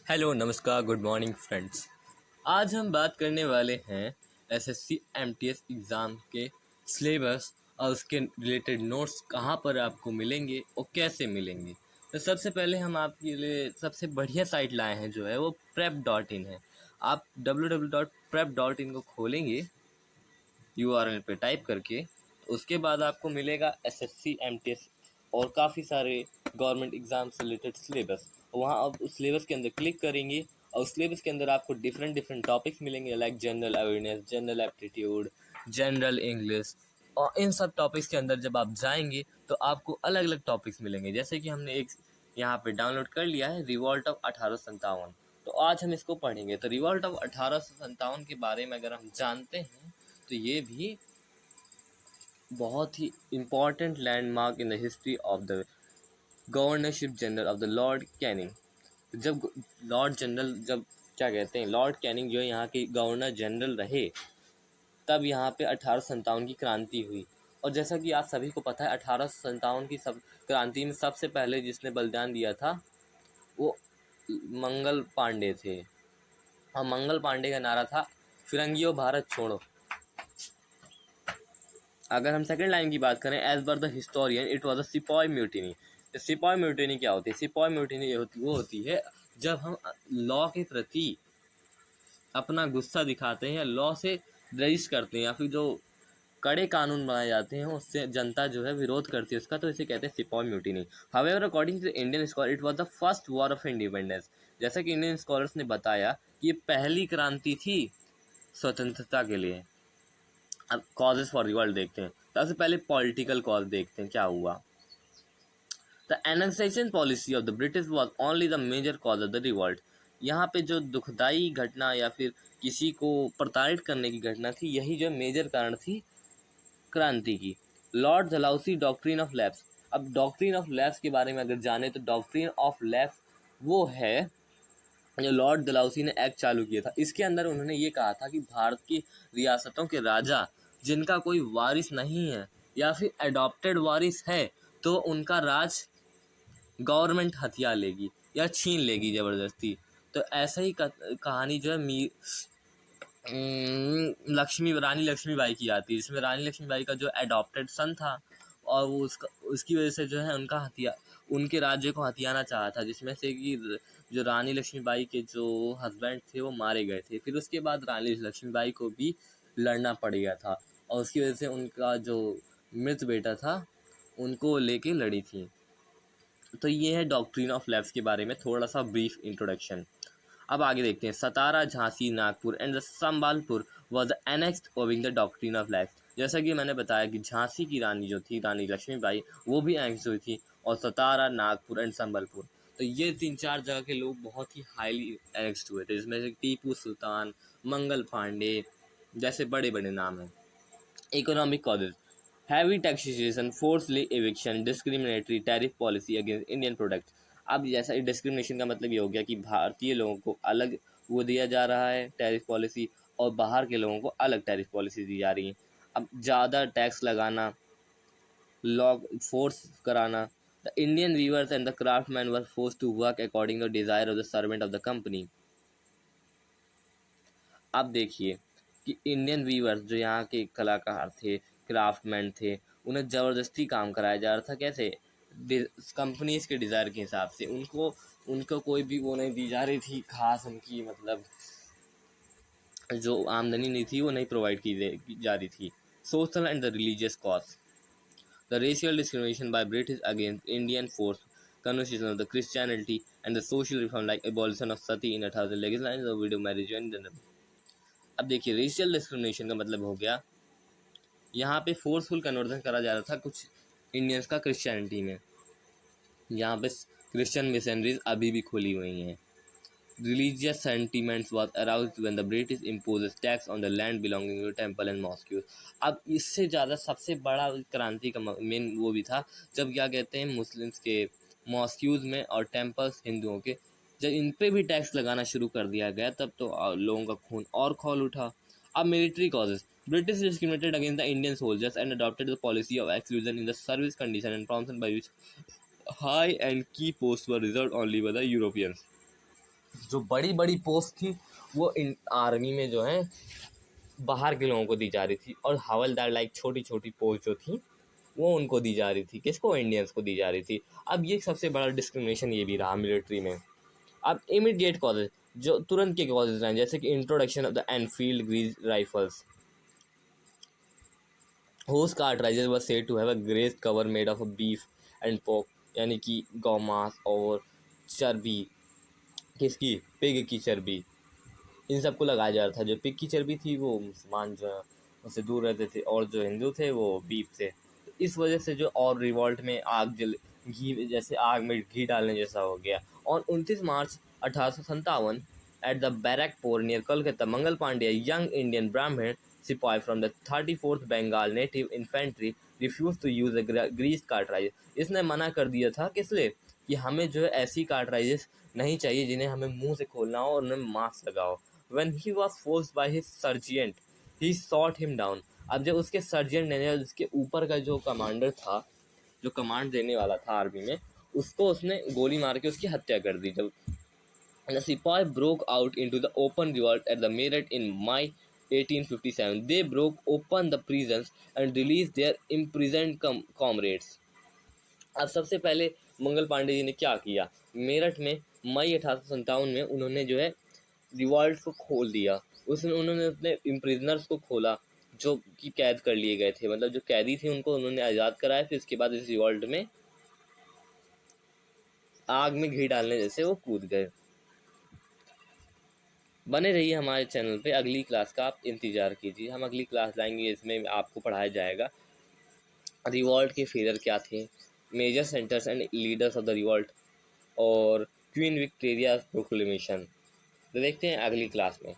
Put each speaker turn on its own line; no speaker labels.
Hello नमस्कार good morning friends. आज हम बात करने वाले हैं एसएससी एमटीएस एग्ज़ाम के सिलेबस और उसके रिलेटेड नोट्स कहाँ पर आपको मिलेंगे और कैसे मिलेंगे। तो सबसे पहले हम आपके लिए सबसे बढ़िया साइट लाए हैं जो है वो prep.in है। आप www.prep.in को खोलेंगे URL पे टाइप करके, तो उसके बाद आपको मिलेगा एसएससी एमटीएस और काफ़ी सारे गवर्नमेंट एग्ज़ाम से रिलेटेड सिलेबस। वहाँ आप उस सिलेबस के अंदर क्लिक करेंगे और उस सिलेबस के अंदर आपको डिफरेंट टॉपिक्स मिलेंगे, like general awareness, general aptitude, general English. और इन सब टॉपिक्स के अंदर जब आप जाएंगे तो आपको अलग अलग टॉपिक्स मिलेंगे। जैसे कि हमने एक यहाँ पे डाउनलोड कर लिया है, रिवॉल्ट ऑफ 1857। तो आज हम इसको पढ़ेंगे। तो रिवॉल्ट ऑफ 1857 के बारे में अगर हम जानते हैं तो ये भी बहुत ही important landmark in the history of the governorship general of the lord Canning. जब लॉर्ड जनरल क्या कहते हैं, लॉर्ड कैनिंग जो यहाँ के गवर्नर जनरल रहे, तब यहाँ पे 1857 की क्रांति हुई। और जैसा कि आप सभी को पता है, 1857 की सब क्रांति में सबसे पहले जिसने बलिदान दिया था वो मंगल पांडे थे। और मंगल पांडे का नारा था फिरंगियों भारत छोड़ो। अगर हम सेकंड लाइन की बात करें, as per the historian it was a sepoy mutiny. Sepoy mutiny क्या होती है? सिपॉय म्यूटिनी वो होती है जब हम लॉ के प्रति अपना गुस्सा दिखाते हैं या लॉ से रजिस्ट करते हैं या फिर जो कड़े कानून बनाए जाते हैं उससे जनता जो है विरोध करती है उसका, तो इसे कहते हैं sepoy mutiny. However according to Indian scholar it was the first war of independence. जैसा कि इंडियन स्कॉलर्स ने बताया कि ये पहली क्रांति थी स्वतंत्रता के लिए। अब कॉजेज फॉर रिवॉल्ट देखते हैं। सबसे पहले पॉलिटिकल कॉज देखते हैं क्या हुआ। The annexation policy of the British was only the major cause of the revolt. यहाँ पे जो दुखदाई घटना या फिर किसी को प्रताड़ित करने की घटना थी, यही जो मेजर कारण थी क्रांति की। Lord Dalhousie doctrine of lapse. अब डॉक्ट्रिन ऑफ लैप्स के बारे में अगर जाने तो डॉक्ट्रिन ऑफ लैप्स वो है जो लॉर्ड डलहौसी ने एक्ट चालू किया था। इसके अंदर उन्होंने ये कहा था कि भारत की रियासतों के राजा जिनका कोई वारिस नहीं है या फिर एडॉप्टेड वारिस है, तो उनका राज गवर्नमेंट हथिया लेगी या छीन लेगी ज़बरदस्ती। तो ऐसा ही कहानी जो है रानी लक्ष्मीबाई की आती है, जिसमें रानी लक्ष्मीबाई का जो एडॉप्टेड सन था और वो उसकी वजह से जो है उनके राज्य को हथियाना चाहा था, जिसमें से कि जो रानी लक्ष्मीबाई के जो हस्बैंड थे वो मारे गए थे। फिर उसके बाद रानी लक्ष्मीबाई को भी लड़ना पड़ गया था और उसकी वजह से उनका जो मृत बेटा था उनको लेके लड़ी थी। तो ये है डॉक्ट्रिन ऑफ लैप्स के बारे में थोड़ा सा ब्रीफ इंट्रोडक्शन। अब आगे देखते हैं। Satara, Jhansi, Nagpur and the Sambalpur was annexed owing the doctrine of lapse. जैसा कि मैंने बताया कि झांसी की रानी जो थी, रानी लक्ष्मीबाई, वो भी एनेक्स हुई थी, और सतारा, नागपुर एंड संबलपुर, तो ये 3-4 जगह के लोग बहुत ही हाईली एनेक्स्ड हुए थे, जिसमें से टीपू सुल्तान, मंगल पांडे जैसे बड़े बड़े नाम हैं। Economic causes: heavy taxation, forcefully eviction, discriminatory tariff policy against Indian products. अब जैसा डिस्क्रिमिनेशन का मतलब ये हो गया कि भारतीय लोगों को अलग वो दिया जा रहा है टैरिफ पॉलिसी, और बाहर के लोगों को अलग टैरिफ पॉलिसी दी जा रही है। अब ज़्यादा टैक्स लगाना, लॉ फोर्स कराना। The Indian weavers and the craftsman were forced to work according to desire of the servant of the company. अब देखिए कि इंडियन वीवर्स जो यहाँ के कलाकार थे, क्राफ्टमैन थे, उन्हें ज़बरदस्ती काम कराया जा रहा था। कैसे? कंपनीज के डिज़ायर के हिसाब से उनको कोई भी वो नहीं दी जा रही थी, खास उनकी मतलब जो आमदनी नहीं थी वो नहीं प्रोवाइड की जा रही थी। Social and the religious cause: the racial discrimination by British against Indian force, conversion of the Christianity and the social reform like abolition of sati in 1000, legislation of widow marriage and gender। अब देखिए, racial discrimination का मतलब हो गया यहाँ पे forceful conversion करा जा रहा था कुछ इंडियंस का क्रिश्चियनिटी में। यहाँ पे क्रिश्चियन मिशनरीज अभी भी खुली हुई हैं। Religious sentiments was aroused when the British imposes tax on the land belonging to temple and mosques. अब इससे ज़्यादा सबसे बड़ा क्रांति का मेन वो भी था जब क्या कहते हैं मुस्लिम्स के मॉस्क्यूज में और टेम्पल्स हिंदुओं के, जब इन पे भी टैक्स लगाना शुरू कर दिया गया तब तो लोगों का खून और खौल उठा। अब military causes: British discriminated against the Indian soldiers and adopted the policy of exclusion in the service condition and promotion by which high and key post were reserved only by the Europeans. जो बड़ी बड़ी post थी वो इन army में जो है बाहर के लोगों को दी जा रही थी, और हवलदार लाइक छोटी छोटी पोस्ट जो थी वो उनको दी जा रही थी। किसको? इंडियंस को दी जा रही थी। अब ये सबसे बड़ा डिस्क्रिमिनेशन ये भी रहा मिलिट्री में। अब इमीडिएट कॉजेज, जो तुरंत के कॉजेज हैं, जैसे कि introduction of the Enfield grease rifles, whose cartridges was said to have a glazed cover made of beef and pork, यानी कि गौ मांस और चर्बी। किसकी? पिग की चर्बी। इन सबको लगाया जा रहा था। जो पिग की चर्बी थी वो मुसलमान जो है उससे दूर रहते थे, और जो हिंदू थे वो बीफ से। तो इस वजह से जो और रिवॉल्ट में आग जल घी, जैसे आग में घी डालने जैसा हो गया। और 29 March 1857 at the Barrackpore near Kolkata, Mangal Pandey, young Indian Brahmin sipahi from the 34th Bengal native infantry, refuse to use grease cartridge. इसने मना कर दिया था, किस लिए? कि हमें जो है ऐसी कार्टराइजेस नहीं चाहिए जिन्हें हमें मुंह से खोलना हो और उन्हें मास्क लगाओ। When he was forced by his sergeant, he shot him down. अब जब उसके सर्जेंट ने, उसके ऊपर का जो कमांडर था, जो कमांड देने वाला था आर्मी में, उसको उसने गोली मार के उसकी हत्या कर दी। जब the Sepoy broke out into the open revolt at the Meerut in May 1857, they broke open the prisons and released their imprisoned comrades. अब सबसे पहले मंगल पांडे जी ने क्या किया? मेरठ में मई 1857 में उन्होंने जो है रिवॉल्ट को खोल दिया। उसमें उन्होंने अपने इम्प्रिजनर्स को खोला जो कि कैद कर लिए गए थे, मतलब जो कैदी थे उनको उन्होंने आज़ाद कराया। फिर इसके बाद इस रिवॉल्ट में आग में घी डालने जैसे वो कूद गए। बने रहिए हमारे चैनल पे, अगली क्लास का आप इंतज़ार कीजिए। हम अगली क्लास लाएंगे, इसमें आपको पढ़ाया जाएगा रिवॉल्ट के फेलर क्या थे, major centres and leaders of the revolt, और क्वीन विक्टोरिया प्रोक्लेमेशन। तो देखते हैं अगली क्लास में।